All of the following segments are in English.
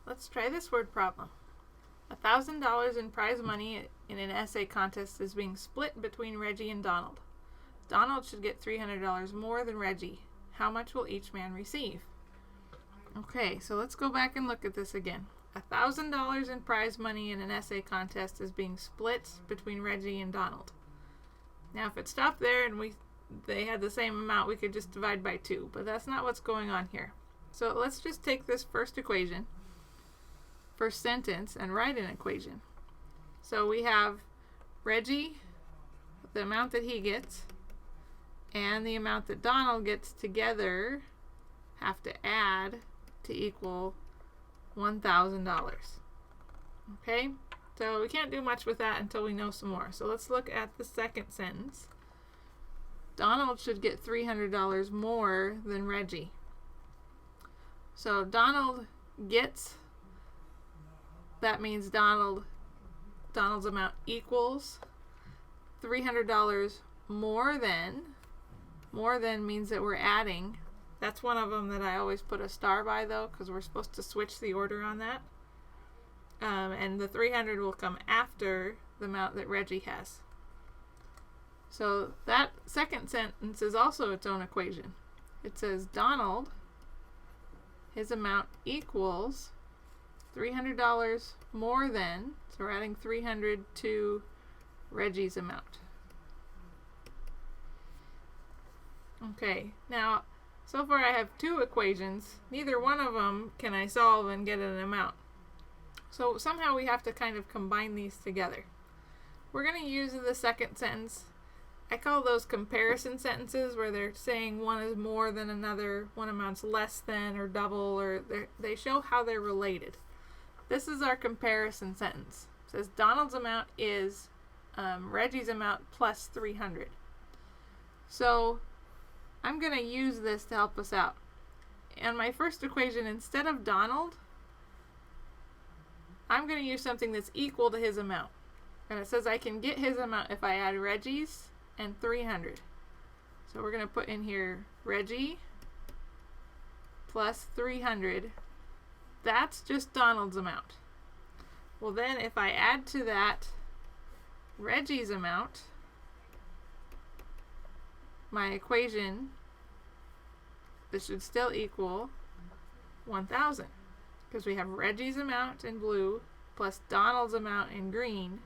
Let's try this word problem. $1,000 in prize money in an essay contest is being split between Reggie and Donald. Donald should get $300 more than Reggie. How much will each man receive? Okay, so let's go back and look at this again. $1,000 in prize money in an essay contest is being split between Reggie and Donald. Now, if it stopped there and they had the same amount, we could just divide by 2, but that's not what's going on here. So let's just take this first sentence, and write an equation. So we have Reggie, the amount that he gets, and the amount that Donald gets together have to add to equal $1,000. Okay? So we can't do much with that until we know some more. So let's look at the second sentence. Donald should get $300 more than Reggie. So Donald gets, that means Donald's amount equals $300 more than. More than means that we're adding. That's one of them that I always put a star by, though, because we're supposed to switch the order on that. And the 300 will come after the amount that Reggie has. So that second sentence is also its own equation. It says Donald, his amount equals $300 more than, so we're adding 300 to Reggie's amount. Okay, now so far I have 2 equations. Neither one of them can I solve and get an amount. So somehow we have to kind of combine these together. We're going to use the second sentence. I call those comparison sentences, where they're saying one is more than another, one amount's less than or double, or they show how they're related. This is our comparison sentence. It says Donald's amount is Reggie's amount plus 300. So I'm going to use this to help us out. And my first equation, instead of Donald, I'm going to use something that's equal to his amount. And it says I can get his amount if I add Reggie's and 300. So we're going to put in here Reggie plus 300. That's just Donald's amount. Well, then if I add to that Reggie's amount, my equation, this should still equal 1,000, because we have Reggie's amount in blue plus Donald's amount in green,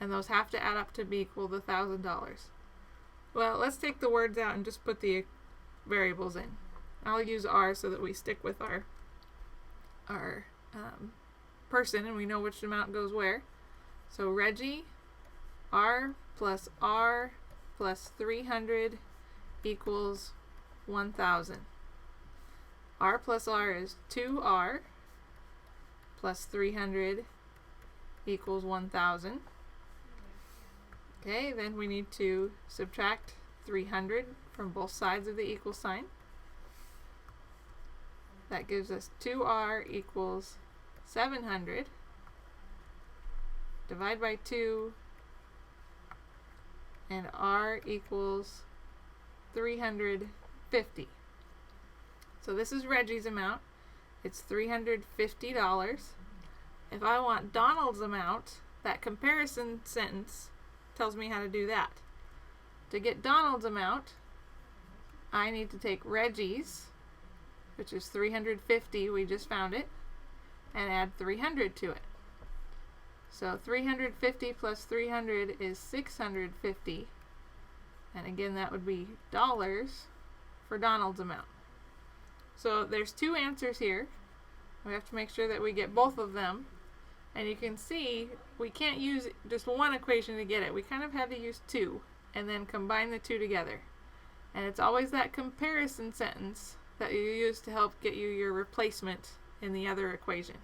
and those have to add up to be equal to $1,000. Well, let's take the words out and just put the variables in. I'll use R so that we stick with our person and we know which amount goes where. So Reggie, R plus 300 equals 1,000. R plus R is 2R plus 300 equals 1,000. Okay, then we need to subtract 300 from both sides of the equal sign. That gives us 2R equals 700. Divide by 2, and R equals 350. So this is Reggie's amount. It's $350. If I want Donald's amount, that comparison sentence tells me how to do that. To get Donald's amount, I need to take Reggie's, which is 350, we just found it, and add 300 to it. So 350 plus 300 is 650, and again that would be dollars for Donald's amount. So there's 2 answers here. We have to make sure that we get both of them. And you can see we can't use just one equation to get it. We kind of had to use 2 and then combine the 2 together. And it's always that comparison sentence that you use to help get you your replacement in the other equation.